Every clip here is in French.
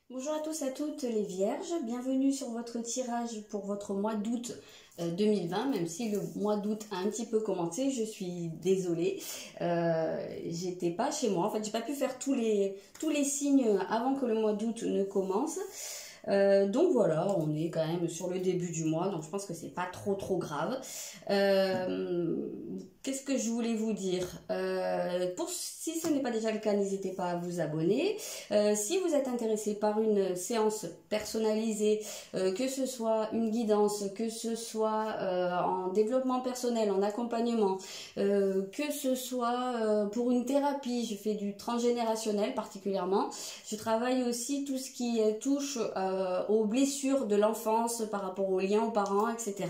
Bonjour à tous et à toutes les vierges, bienvenue sur votre tirage pour votre mois d'août 2020, même si le mois d'août a un petit peu commencé, je suis désolée, j'étais pas chez moi, en fait j'ai pas pu faire tous les signes avant que le mois d'août ne commence. Donc voilà, on est quand même sur le début du mois, donc je pense que c'est pas trop grave. Qu'est-ce que je voulais vous dire? Si ce n'est pas déjà le cas, n'hésitez pas à vous abonner. Si vous êtes intéressé par une séance personnalisée, que ce soit une guidance, que ce soit en développement personnel, en accompagnement, que ce soit pour une thérapie, je fais du transgénérationnel particulièrement. Je travaille aussi tout ce qui touche aux blessures de l'enfance par rapport aux liens aux parents, etc.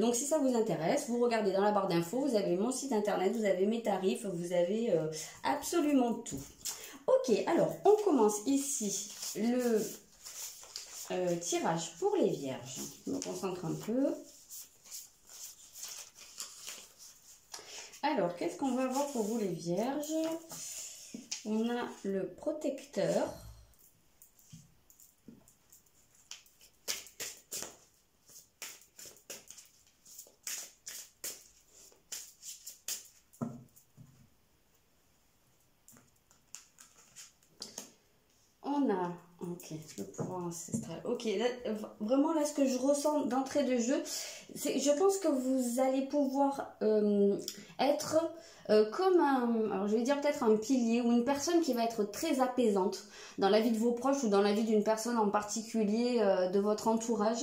Donc si ça vous intéresse, vous regardez dans la barre d'infos, vous avez mon site internet, vous avez mes tarifs, vous avez absolument tout. Ok, alors on commence ici le tirage pour les vierges. Je me concentre un peu. Alors, qu'est-ce qu'on va voir pour vous les vierges? On a le protecteur. On a, ok, le pouvoir ancestral. Ok, là, vraiment là, ce que je ressens d'entrée de jeu, c'est, je pense que vous allez pouvoir être comme un, alors je vais dire peut-être un pilier ou une personne qui va être très apaisante dans la vie de vos proches ou dans la vie d'une personne en particulier de votre entourage,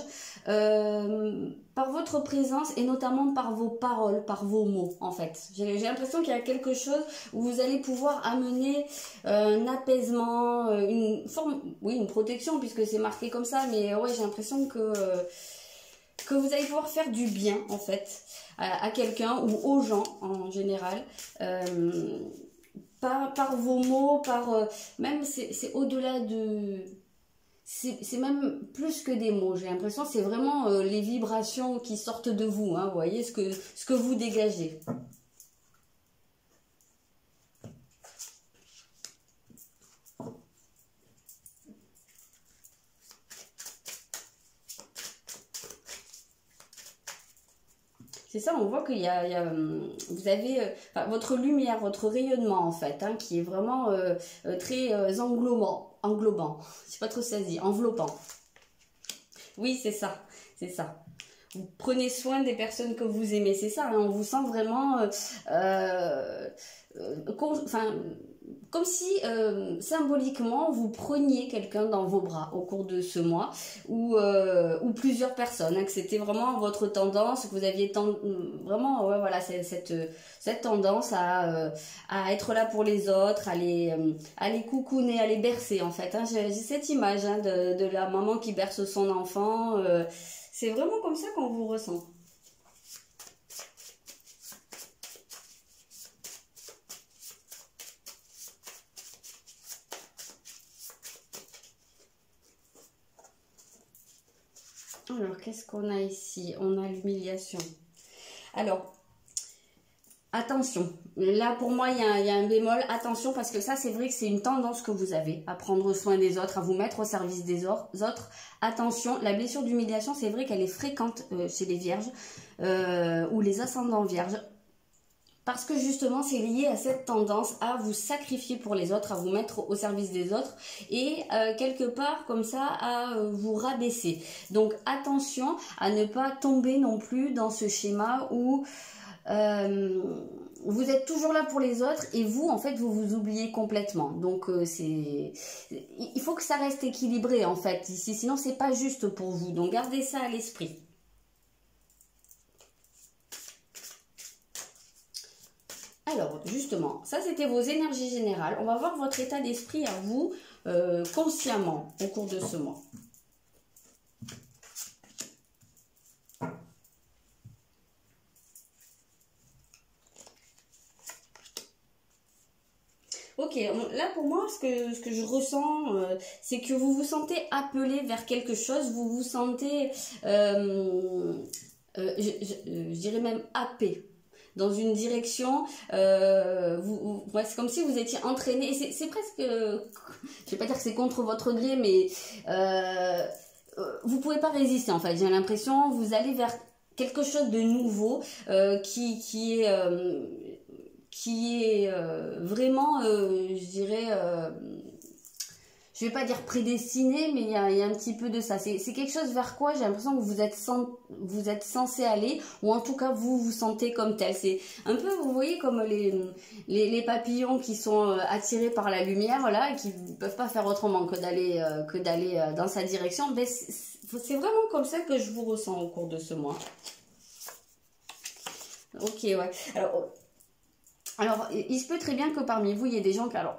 par votre présence et notamment par vos paroles, par vos mots en fait. J'ai l'impression qu'il y a quelque chose où vous allez pouvoir amener un apaisement, une forme, oui, une protection puisque c'est marqué comme ça, mais ouais, j'ai l'impression que vous allez pouvoir faire du bien en fait à quelqu'un ou aux gens en général, par vos mots, même c'est au-delà de, c'est même plus que des mots, j'ai l'impression, c'est vraiment les vibrations qui sortent de vous, hein, vous voyez ce que vous dégagez. C'est ça, on voit qu'il y a, vous avez enfin, votre lumière, votre rayonnement en fait, hein, qui est vraiment très englobant, je sais pas trop ça se dit, enveloppant. Oui, c'est ça, c'est ça. Vous prenez soin des personnes que vous aimez, c'est ça, hein, on vous sent vraiment, enfin, comme si symboliquement vous preniez quelqu'un dans vos bras au cours de ce mois ou plusieurs personnes, hein, que c'était vraiment votre tendance, que vous aviez vraiment ouais, voilà, cette tendance à être là pour les autres, à les coucouner, à les bercer en fait, hein. J'ai cette image, hein, de la maman qui berce son enfant, c'est vraiment comme ça qu'on vous ressent. Alors, qu'est-ce qu'on a ici? On a l'humiliation. Alors, attention. Là, pour moi, il y a un bémol. Attention, parce que ça, c'est vrai que c'est une tendance que vous avez à prendre soin des autres, à vous mettre au service des autres. Attention, la blessure d'humiliation, c'est vrai qu'elle est fréquente chez les vierges ou les ascendants vierges. Parce que justement, c'est lié à cette tendance à vous sacrifier pour les autres, à vous mettre au service des autres et quelque part comme ça à vous rabaisser. Donc attention à ne pas tomber non plus dans ce schéma où vous êtes toujours là pour les autres et vous, en fait, vous vous oubliez complètement. Donc il faut que ça reste équilibré en fait ici, sinon c'est pas juste pour vous. Donc gardez ça à l'esprit. Alors, justement, ça c'était vos énergies générales. On va voir votre état d'esprit à vous, consciemment, au cours de ce mois. Ok, là pour moi, ce que je ressens, c'est que vous vous sentez appelé vers quelque chose, vous vous sentez, je dirais même happé. dans une direction, ouais, c'est comme si vous étiez entraîné, et c'est presque, je vais pas dire que c'est contre votre gré, mais vous pouvez pas résister en fait, j'ai l'impression, vous allez vers quelque chose de nouveau qui est vraiment, je dirais, je vais pas dire prédestiné, mais il y a un petit peu de ça. C'est quelque chose vers quoi j'ai l'impression que vous êtes censé aller, ou en tout cas vous vous sentez comme tel. C'est un peu, vous voyez, comme les papillons qui sont attirés par la lumière, voilà, et qui peuvent pas faire autrement que d'aller dans sa direction. Ben, c'est vraiment comme ça que je vous ressens au cours de ce mois. Ok, ouais. Alors, il se peut très bien que parmi vous, il y ait des gens qui... Alors,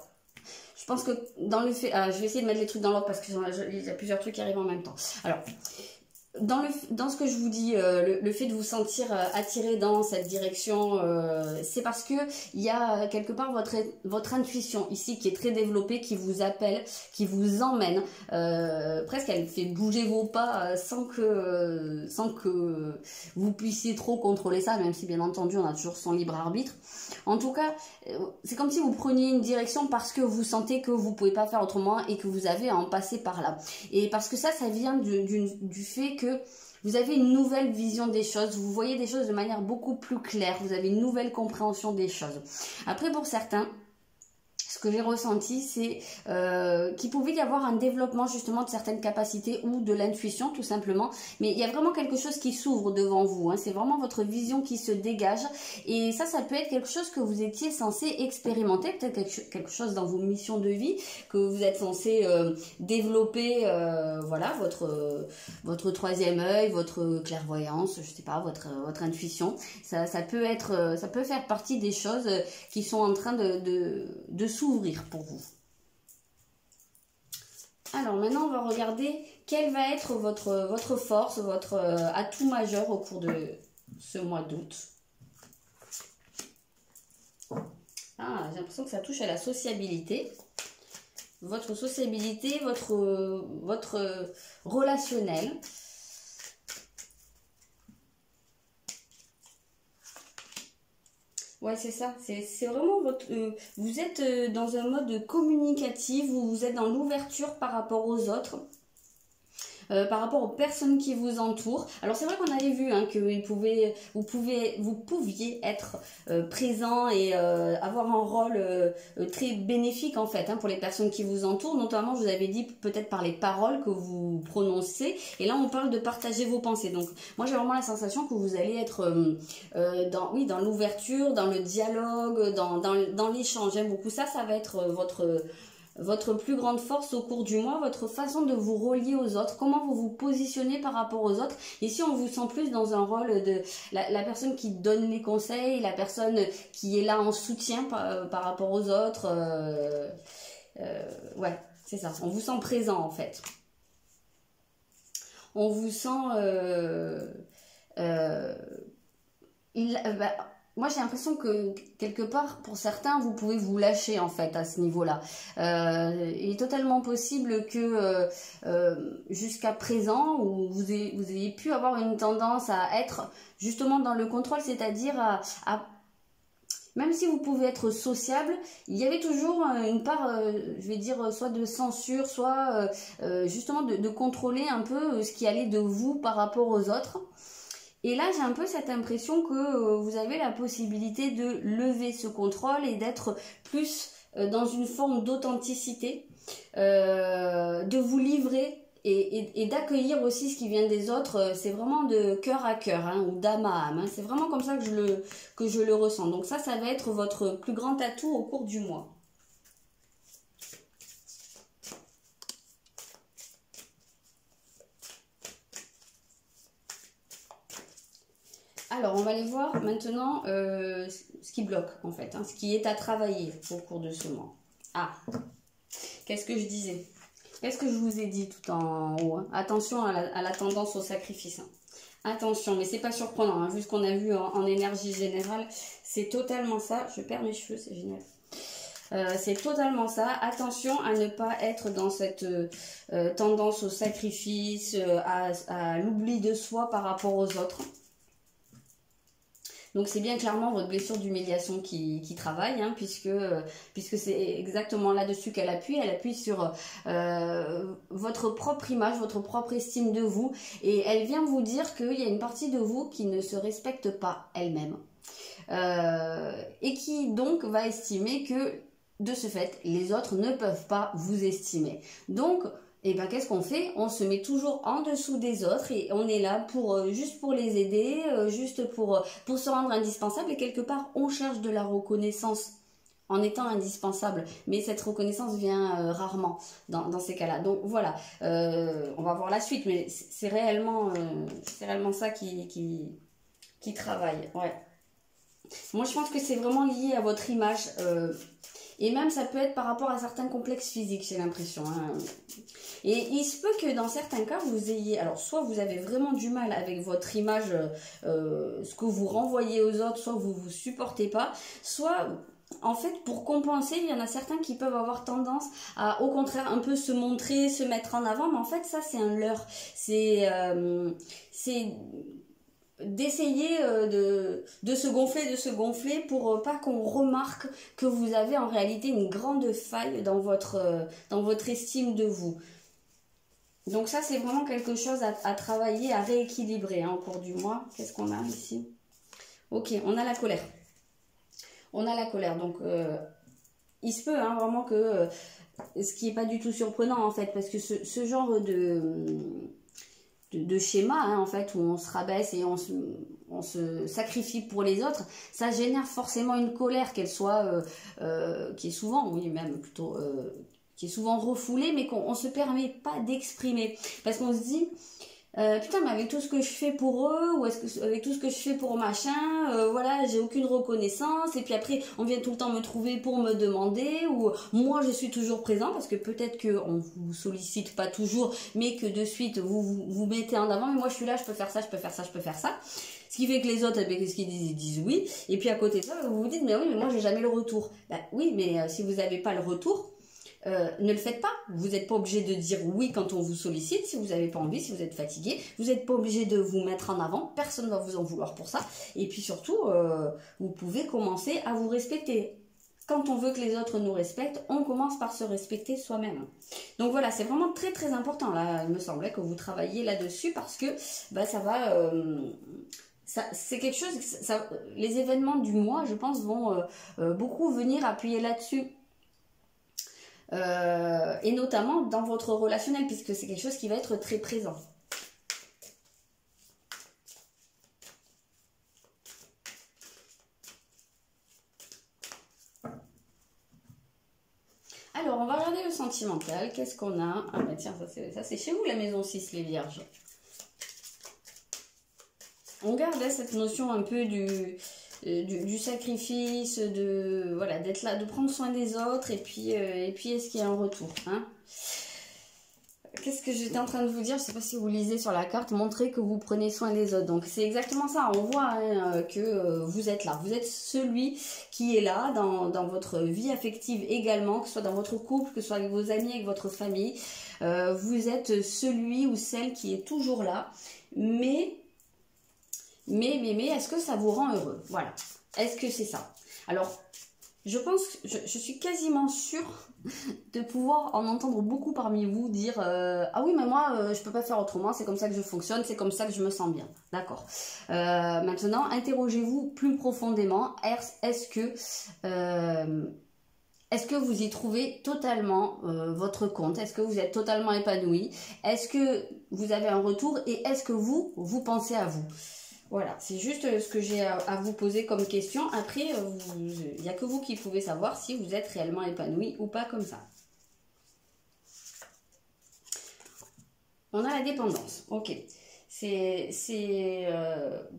je pense que dans le fait... je vais essayer de mettre les trucs dans l'ordre parce qu'il y a plusieurs trucs qui arrivent en même temps. Alors, dans ce que je vous dis, le fait de vous sentir attiré dans cette direction, c'est parce que il y a quelque part votre intuition ici qui est très développée, qui vous appelle, qui vous emmène, presque elle fait bouger vos pas sans que vous puissiez trop contrôler ça, même si bien entendu on a toujours son libre arbitre. En tout cas, c'est comme si vous preniez une direction parce que vous sentez que vous pouvez pas faire autrement et que vous avez à en passer par là. Et parce que ça vient du fait que vous avez une nouvelle vision des choses, vous voyez des choses de manière beaucoup plus claire, vous avez une nouvelle compréhension des choses. Après, pour certains, ce que j'ai ressenti, c'est qu'il pouvait y avoir un développement justement de certaines capacités ou de l'intuition tout simplement. Mais il y a vraiment quelque chose qui s'ouvre devant vous. Hein. C'est vraiment votre vision qui se dégage. Et ça peut être quelque chose que vous étiez censé expérimenter. Peut-être quelque chose dans vos missions de vie que vous êtes censé développer. Voilà, votre troisième œil, votre clairvoyance, je sais pas, votre intuition. Ça peut faire partie des choses qui sont en train de s'ouvrir pour vous. Alors maintenant on va regarder quelle va être votre force, votre atout majeur au cours de ce mois d'août. J'ai l'impression que ça touche à la sociabilité. Votre sociabilité, votre relationnel. Ouais, c'est ça. C'est vraiment vous êtes dans un mode communicatif où vous être dans l'ouverture par rapport aux autres. Par rapport aux personnes qui vous entourent. Alors c'est vrai qu'on avait vu hein, que vous pouviez être présent et avoir un rôle très bénéfique en fait hein, pour les personnes qui vous entourent. Notamment, je vous avais dit peut-être par les paroles que vous prononcez. Et là, on parle de partager vos pensées. Donc moi, j'ai vraiment la sensation que vous allez être dans l'ouverture, dans le dialogue, dans l'échange. J'aime beaucoup ça. Ça va être votre plus grande force au cours du mois, votre façon de vous relier aux autres, comment vous vous positionnez par rapport aux autres. Ici, on vous sent plus dans un rôle de la personne qui donne les conseils, la personne qui est là en soutien par rapport aux autres. Ouais, c'est ça. On vous sent présent, en fait. On vous sent... moi, j'ai l'impression que, quelque part, pour certains, vous pouvez vous lâcher, en fait, à ce niveau-là. Il est totalement possible que, jusqu'à présent, vous ayez pu avoir une tendance à être, justement, dans le contrôle, c'est-à-dire même si vous pouvez être sociable, il y avait toujours une part, je vais dire, soit de censure, soit, justement, de contrôler un peu ce qui allait de vous par rapport aux autres. Et là, j'ai un peu cette impression que vous avez la possibilité de lever ce contrôle et d'être plus dans une forme d'authenticité, de vous livrer et d'accueillir aussi ce qui vient des autres. C'est vraiment de cœur à cœur hein, ou d'âme à âme. Hein. C'est vraiment comme ça que je le ressens. Donc ça va être votre plus grand atout au cours du mois. Alors, on va aller voir maintenant ce qui bloque, en fait, hein, ce qui est à travailler au cours de ce mois. Qu'est-ce que je disais? Qu'est-ce que je vous ai dit tout en haut hein? Attention à la tendance au sacrifice. Hein. Attention, mais c'est pas surprenant, hein, vu ce qu'on a vu en énergie générale, c'est totalement ça. Je perds mes cheveux, c'est génial. C'est totalement ça. Attention à ne pas être dans cette tendance au sacrifice, à l'oubli de soi par rapport aux autres. Donc c'est bien clairement votre blessure d'humiliation qui travaille, hein, puisque c'est exactement là-dessus qu'elle appuie. Elle appuie sur votre propre image, votre propre estime de vous. Et elle vient vous dire qu'il y a une partie de vous qui ne se respecte pas elle-même. Et qui donc va estimer que, de ce fait, les autres ne peuvent pas vous estimer. Donc, et ben qu'est-ce qu'on fait? On se met toujours en dessous des autres et on est là pour juste pour les aider, juste pour se rendre indispensable, et quelque part on cherche de la reconnaissance en étant indispensable, mais cette reconnaissance vient rarement dans ces cas-là. Donc voilà, on va voir la suite, mais c'est réellement ça qui travaille. Ouais. Moi je pense que c'est vraiment lié à votre image. Et même ça peut être par rapport à certains complexes physiques, j'ai l'impression. Hein. Et il se peut que dans certains cas, vous ayez... Alors, soit vous avez vraiment du mal avec votre image, ce que vous renvoyez aux autres, soit vous ne vous supportez pas, soit... En fait, pour compenser, il y en a certains qui peuvent avoir tendance à, au contraire, un peu se montrer, se mettre en avant. Mais en fait, ça, c'est un leurre. C'est d'essayer de se gonfler pour pas qu'on remarque que vous avez en réalité une grande faille dans votre estime de vous. Donc ça, c'est vraiment quelque chose à travailler, à rééquilibrer hein, au cours du mois. Qu'est-ce qu'on a ici? Ok, on a la colère. On a la colère, donc il se peut hein, vraiment que, ce qui n'est pas du tout surprenant en fait, parce que ce genre de schéma hein, en fait, où on se rabaisse et on se sacrifie pour les autres, ça génère forcément une colère, qu'elle soit, qui est souvent, oui même plutôt, qui est souvent refoulée, mais qu'on ne se permet pas d'exprimer, parce qu'on se dit... putain, mais avec tout ce que je fais pour eux, ou est-ce que avec tout ce que je fais pour machin, voilà, j'ai aucune reconnaissance, et puis après on vient tout le temps me trouver pour me demander, ou moi je suis toujours présent, parce que peut-être qu'on vous sollicite pas toujours, mais que de suite vous mettez en avant, mais moi je suis là, je peux faire ça, je peux faire ça, je peux faire ça. Ce qui fait que les autres, qu'est-ce qu'ils disent? Ils disent oui, et puis à côté de ça, vous vous dites, mais oui, mais moi j'ai jamais le retour. Bah oui, mais si vous n'avez pas le retour, ne le faites pas. Vous n'êtes pas obligé de dire oui quand on vous sollicite. Si vous n'avez pas envie, si vous êtes fatigué, vous n'êtes pas obligé de vous mettre en avant. Personne ne va vous en vouloir pour ça. Et puis surtout, vous pouvez commencer à vous respecter. Quand on veut que les autres nous respectent, on commence par se respecter soi-même. Donc voilà, c'est vraiment très très important. Là, il me semblait que vous travailliez là-dessus, parce que bah, ça va... c'est quelque chose... les événements du mois, je pense, vont beaucoup venir appuyer là-dessus. Et notamment dans votre relationnel, puisque c'est quelque chose qui va être très présent. Alors, on va regarder le sentimental. Qu'est-ce qu'on a? Ah bah tiens, ça c'est chez vous, la maison 6, les vierges. On garde cette notion un peu du sacrifice, voilà, d'être là, de prendre soin des autres, et puis est-ce qu'il y a un retour hein? Qu'est-ce que j'étais en train de vous dire? Je ne sais pas si vous lisez sur la carte, montrer que vous prenez soin des autres. Donc c'est exactement ça, on voit hein, que vous êtes là. Vous êtes celui qui est là dans votre vie affective également, que ce soit dans votre couple, que ce soit avec vos amis, avec votre famille. Vous êtes celui ou celle qui est toujours là, mais est-ce que ça vous rend heureux? Voilà. Est-ce que c'est ça? Alors, je pense, je suis quasiment sûre de pouvoir en entendre beaucoup parmi vous dire ah oui, mais moi, je peux pas faire autrement, c'est comme ça que je fonctionne, c'est comme ça que je me sens bien. D'accord. Maintenant, interrogez-vous plus profondément. Est-ce que vous y trouvez totalement votre compte? Est-ce que vous êtes totalement épanoui? Est-ce que vous avez un retour? Et est-ce que vous pensez à vous? Voilà, c'est juste ce que j'ai à vous poser comme question. Après, il n'y a que vous qui pouvez savoir si vous êtes réellement épanoui ou pas comme ça. On a la dépendance, ok. C'est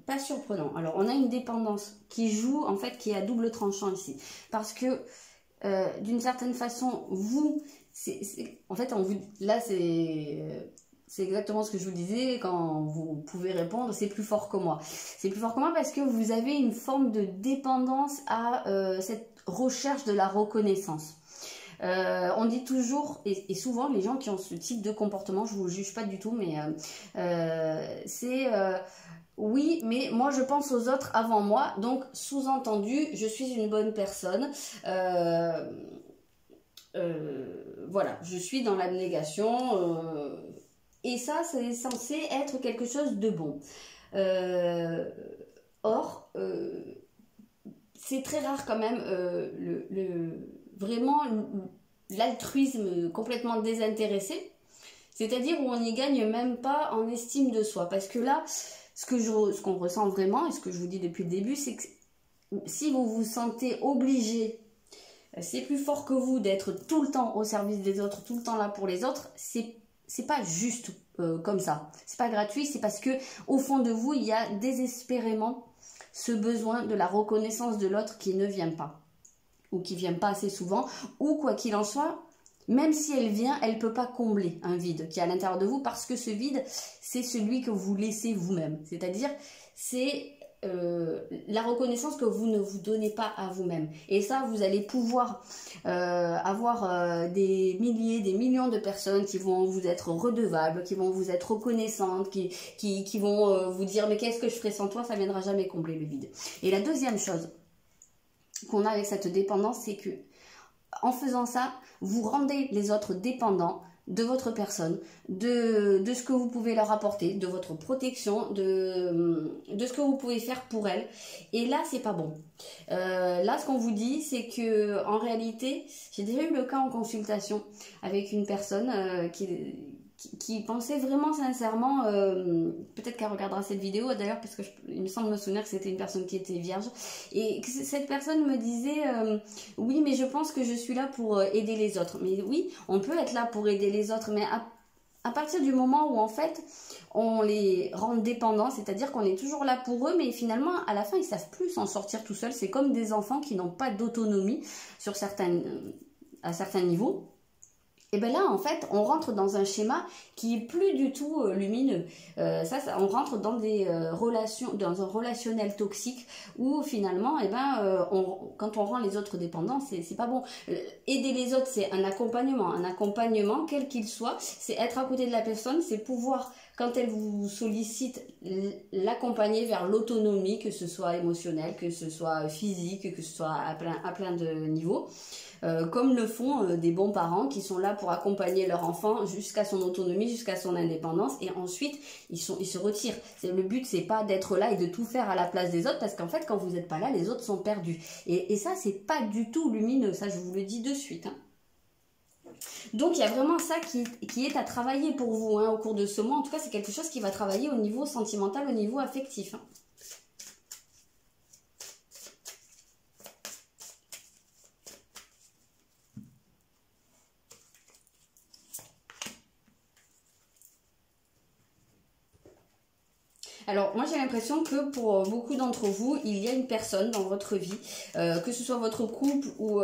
pas surprenant. Alors, on a une dépendance qui joue, en fait, qui est à double tranchant ici. Parce que, d'une certaine façon, vous... en fait, là, c'est exactement ce que je vous disais, quand vous pouvez répondre, c'est plus fort que moi. C'est plus fort que moi parce que vous avez une forme de dépendance à cette recherche de la reconnaissance. On dit toujours, et souvent les gens qui ont ce type de comportement, je ne vous juge pas du tout, mais oui, mais moi je pense aux autres avant moi, donc sous-entendu, je suis une bonne personne. Voilà, je suis dans l'abnégation, et ça, c'est censé être quelque chose de bon. Or, c'est très rare quand même, vraiment l'altruisme complètement désintéressé, c'est-à-dire où on n'y gagne même pas en estime de soi. Parce que là, ce qu'on ressent vraiment, et ce que je vous dis depuis le début, c'est que si vous vous sentez obligé, c'est plus fort que vous d'être tout le temps au service des autres, tout le temps là pour les autres, c'est pas juste comme ça. C'est pas gratuit, c'est parce que au fond de vous, il y a désespérément ce besoin de la reconnaissance de l'autre qui ne vient pas, ou qui vient pas assez souvent, ou quoi qu'il en soit, même si elle vient, elle ne peut pas combler un vide qui est à l'intérieur de vous, parce que ce vide, c'est celui que vous laissez vous-même. C'est-à-dire, c'est la reconnaissance que vous ne vous donnez pas à vous-même. Et ça, vous allez pouvoir avoir des milliers, des millions de personnes qui vont vous être redevables, qui vont vous être reconnaissantes, qui vont vous dire « mais qu'est-ce que je ferais sans toi ?» Ça ne viendra jamais combler le vide. Et la deuxième chose qu'on a avec cette dépendance, c'est que en faisant ça, vous rendez les autres dépendants de votre personne, de ce que vous pouvez leur apporter, de votre protection, de ce que vous pouvez faire pour elles. Et là, c'est pas bon. Là, ce qu'on vous dit, c'est que en réalité, j'ai déjà eu le cas en consultation avec une personne qui pensait vraiment sincèrement, peut-être qu'elle regardera cette vidéo d'ailleurs, parce que il me semble me souvenir que c'était une personne qui était vierge, et que cette personne me disait oui, mais je pense que je suis là pour aider les autres. Mais oui, on peut être là pour aider les autres, mais à partir du moment où en fait on les rend dépendants, c'est-à-dire qu'on est toujours là pour eux, mais finalement à la fin ils savent plus s'en sortir tout seuls. C'est comme des enfants qui n'ont pas d'autonomie à certains niveaux. Et bien là, en fait, on rentre dans un schéma qui est plus du tout lumineux. On rentre dans des relations, dans un relationnel toxique où finalement, quand on rend les autres dépendants, c'est pas bon. Aider les autres, c'est un accompagnement quel qu'il soit, c'est être à côté de la personne, c'est pouvoir, quand elle vous sollicite, l'accompagner vers l'autonomie, que ce soit émotionnelle, que ce soit physique, que ce soit à plein de niveaux. Comme le font des bons parents qui sont là pour accompagner leur enfant jusqu'à son autonomie, jusqu'à son indépendance, et ensuite ils se retirent. Le but, c'est pas d'être là et de tout faire à la place des autres, parce qu'en fait quand vous n'êtes pas là, les autres sont perdus. Et ça, c'est pas du tout lumineux, ça je vous le dis de suite, hein. Donc il y a vraiment ça qui est à travailler pour vous, hein, au cours de ce mois. En tout cas, c'est quelque chose qui va travailler au niveau sentimental, au niveau affectif, hein. Alors, moi, j'ai l'impression que pour beaucoup d'entre vous, il y a une personne dans votre vie, que ce soit votre couple ou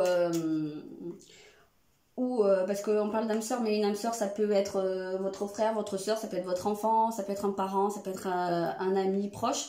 parce qu'on parle d'âme sœur, mais une âme sœur, ça peut être votre frère, votre sœur, ça peut être votre enfant, ça peut être un parent, ça peut être un ami proche.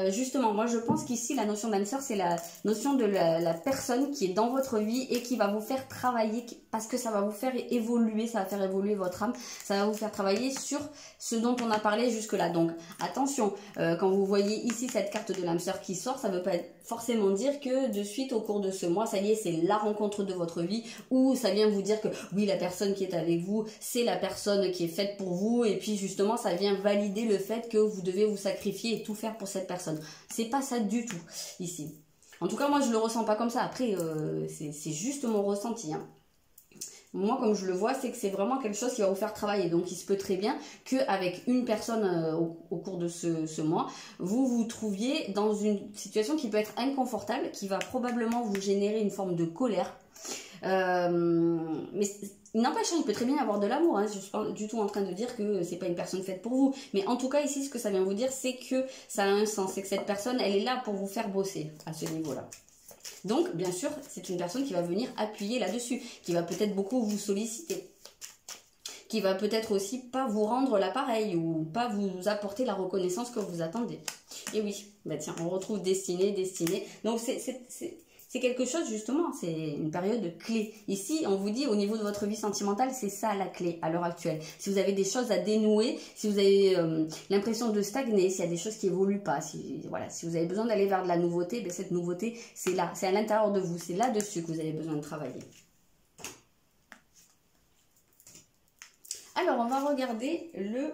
Justement, moi je pense qu'ici la notion d'âme sœur, c'est la notion de la personne qui est dans votre vie et qui va vous faire travailler, parce que ça va vous faire évoluer, ça va faire évoluer votre âme, ça va vous faire travailler sur ce dont on a parlé jusque là. Donc attention, quand vous voyez ici cette carte de l'âme sœur qui sort, ça ne veut pas forcément dire que de suite au cours de ce mois, ça y est, c'est la rencontre de votre vie, ou ça vient vous dire que oui, la personne qui est avec vous, c'est la personne qui est faite pour vous, et puis justement ça vient valider le fait que vous devez vous sacrifier et tout faire pour cette personne. C'est pas ça du tout ici. En tout cas, moi je le ressens pas comme ça. Après, c'est juste mon ressenti, hein. Moi, comme je le vois, c'est que c'est vraiment quelque chose qui va vous faire travailler. Donc, il se peut très bien qu'avec une personne au cours de ce mois, vous vous trouviez dans une situation qui peut être inconfortable, qui va probablement vous générer une forme de colère. Mais il n'empêche, il peut très bien y avoir de l'amour, hein. Je ne suis pas du tout en train de dire que c'est pas une personne faite pour vous. Mais en tout cas, ici, ce que ça vient vous dire, c'est que ça a un sens. C'est que cette personne, elle est là pour vous faire bosser à ce niveau-là. Donc, bien sûr, c'est une personne qui va venir appuyer là-dessus, qui va peut-être beaucoup vous solliciter, qui va peut-être aussi pas vous rendre l'appareil ou pas vous apporter la reconnaissance que vous attendez. Et oui, bah tiens, on retrouve destinée. Donc, c'est quelque chose justement, c'est une période clé. Ici, on vous dit au niveau de votre vie sentimentale, c'est ça la clé à l'heure actuelle. Si vous avez des choses à dénouer, si vous avez l'impression de stagner, s'il y a des choses qui évoluent pas, si, voilà, si vous avez besoin d'aller vers de la nouveauté, ben cette nouveauté, c'est là, c'est à l'intérieur de vous, c'est là-dessus que vous avez besoin de travailler. Alors, on va regarder le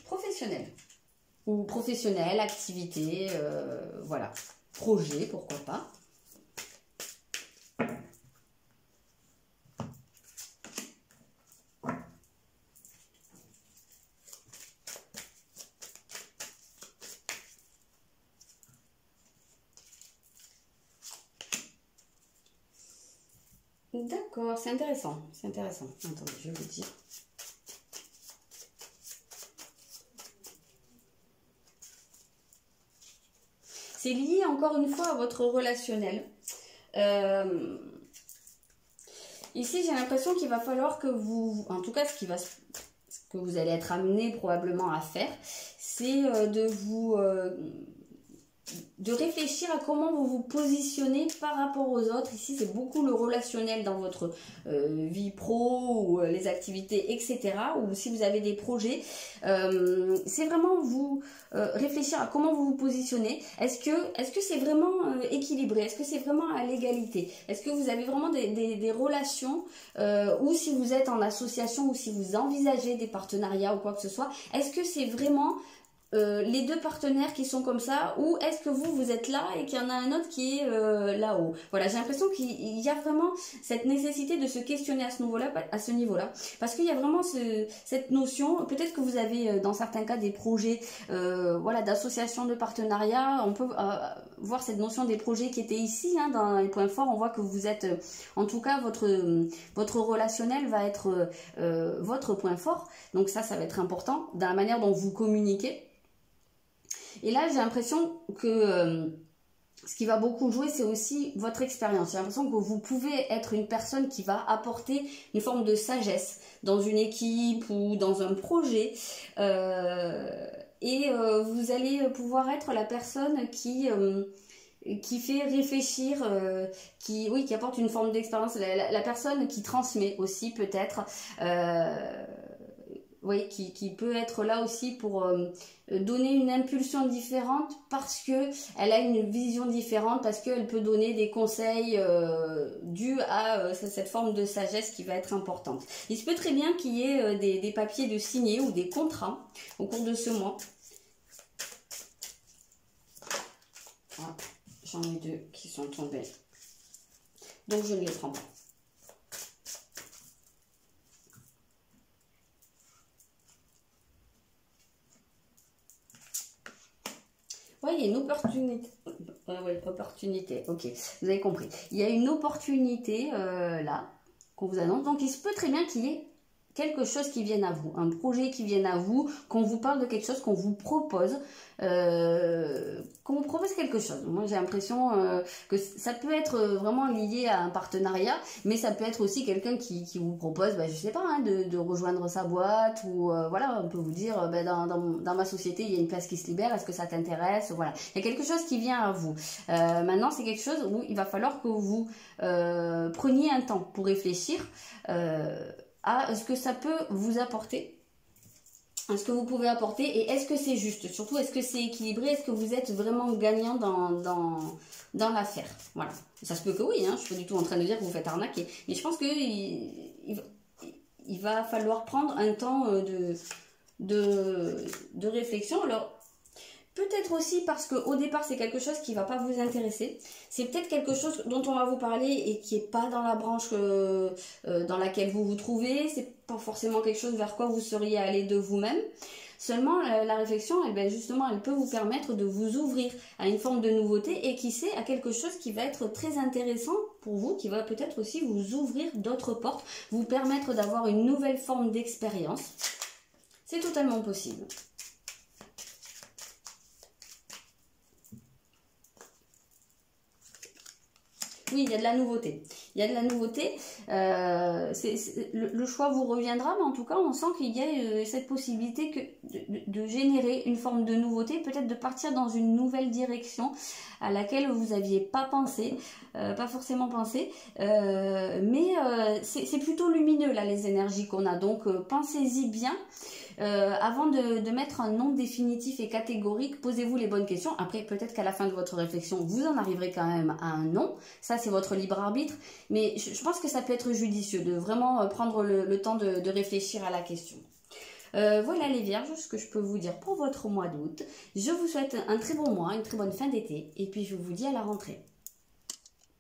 professionnel. Ou professionnel, activité, voilà. Projet, pourquoi pas. D'accord, c'est intéressant, c'est intéressant. Attendez, je vais vous dire. C'est lié encore une fois à votre relationnel. Ici, j'ai l'impression qu'il va falloir que vous, en tout cas, ce que vous allez être amené probablement à faire, c'est de réfléchir à comment vous vous positionnez par rapport aux autres. Ici, c'est beaucoup le relationnel dans votre vie pro ou les activités, etc. Ou si vous avez des projets, c'est vraiment vous réfléchir à comment vous vous positionnez. Est-ce que c'est vraiment équilibré? Est-ce que c'est vraiment à l'égalité? Est-ce que vous avez vraiment des relations ou si vous êtes en association ou si vous envisagez des partenariats ou quoi que ce soit, est-ce que c'est vraiment les deux partenaires qui sont comme ça, ou est-ce que vous êtes là et qu'il y en a un autre qui est là-haut? Voilà, j'ai l'impression qu'il y a vraiment cette nécessité de se questionner à ce niveau-là, parce qu'il y a vraiment cette notion, peut-être que vous avez dans certains cas des projets voilà, d'association, de partenariat, on peut voir cette notion des projets qui étaient ici, hein, dans les points forts, on voit que vous êtes, en tout cas votre relationnel va être votre point fort, donc ça va être important dans la manière dont vous communiquez. Et là, j'ai l'impression que ce qui va beaucoup jouer, c'est aussi votre expérience. J'ai l'impression que vous pouvez être une personne qui va apporter une forme de sagesse dans une équipe ou dans un projet. Et vous allez pouvoir être la personne qui fait réfléchir, qui apporte une forme d'expérience. La personne qui transmet aussi peut-être. Oui, qui peut être là aussi pour donner une impulsion différente parce que elle a une vision différente, parce qu'elle peut donner des conseils dus à cette forme de sagesse qui va être importante. Il se peut très bien qu'il y ait des papiers de signer ou des contrats au cours de ce mois. Ah, j'en ai deux qui sont tombés, donc je ne les prends pas. Oui, il y a une opportunité. Ouais, opportunité, ok, vous avez compris. Il y a une opportunité là, qu'on vous annonce. Donc, il se peut très bien qu'il y ait quelque chose qui vienne à vous, un projet qui vienne à vous, qu'on vous parle de quelque chose, qu'on vous propose quelque chose. Moi, j'ai l'impression que ça peut être vraiment lié à un partenariat, mais ça peut être aussi quelqu'un qui vous propose, je sais pas, hein, de rejoindre sa boîte, ou voilà, on peut vous dire, dans ma société, il y a une place qui se libère, est-ce que ça t'intéresse? Voilà, il y a quelque chose qui vient à vous. Maintenant, c'est quelque chose où il va falloir que vous preniez un temps pour réfléchir à ce que ça peut vous apporter, à ce que vous pouvez apporter, et est-ce que c'est juste? Surtout, est-ce que c'est équilibré? Est-ce que vous êtes vraiment gagnant dans l'affaire? Voilà. Ça se peut que oui, hein, je ne suis pas du tout en train de dire que vous faites arnaquer, mais je pense qu'il va falloir prendre un temps de réflexion. Alors, peut-être aussi parce qu'au départ, c'est quelque chose qui ne va pas vous intéresser. C'est peut-être quelque chose dont on va vous parler et qui n'est pas dans la branche dans laquelle vous vous trouvez. C'est pas forcément quelque chose vers quoi vous seriez allé de vous-même. Seulement, la réflexion, justement, elle peut vous permettre de vous ouvrir à une forme de nouveauté et qui sait, à quelque chose qui va être très intéressant pour vous, qui va peut-être aussi vous ouvrir d'autres portes, vous permettre d'avoir une nouvelle forme d'expérience. C'est totalement possible. Oui, il y a de la nouveauté. il y a de la nouveauté. Le choix vous reviendra, mais en tout cas, on sent qu'il y a cette possibilité de générer une forme de nouveauté, peut-être de partir dans une nouvelle direction à laquelle vous n'aviez pas pensé, pas forcément pensé, mais c'est plutôt lumineux là les énergies qu'on a, donc pensez-y bien. Avant de mettre un nom définitif et catégorique, posez-vous les bonnes questions. Après, peut-être qu'à la fin de votre réflexion, vous en arriverez quand même à un nom. Ça, c'est votre libre arbitre. Mais je pense que ça peut être judicieux de vraiment prendre le temps de réfléchir à la question. Voilà les Vierges, ce que je peux vous dire pour votre mois d'août. Je vous souhaite un très bon mois, une très bonne fin d'été. Et puis, je vous dis à la rentrée.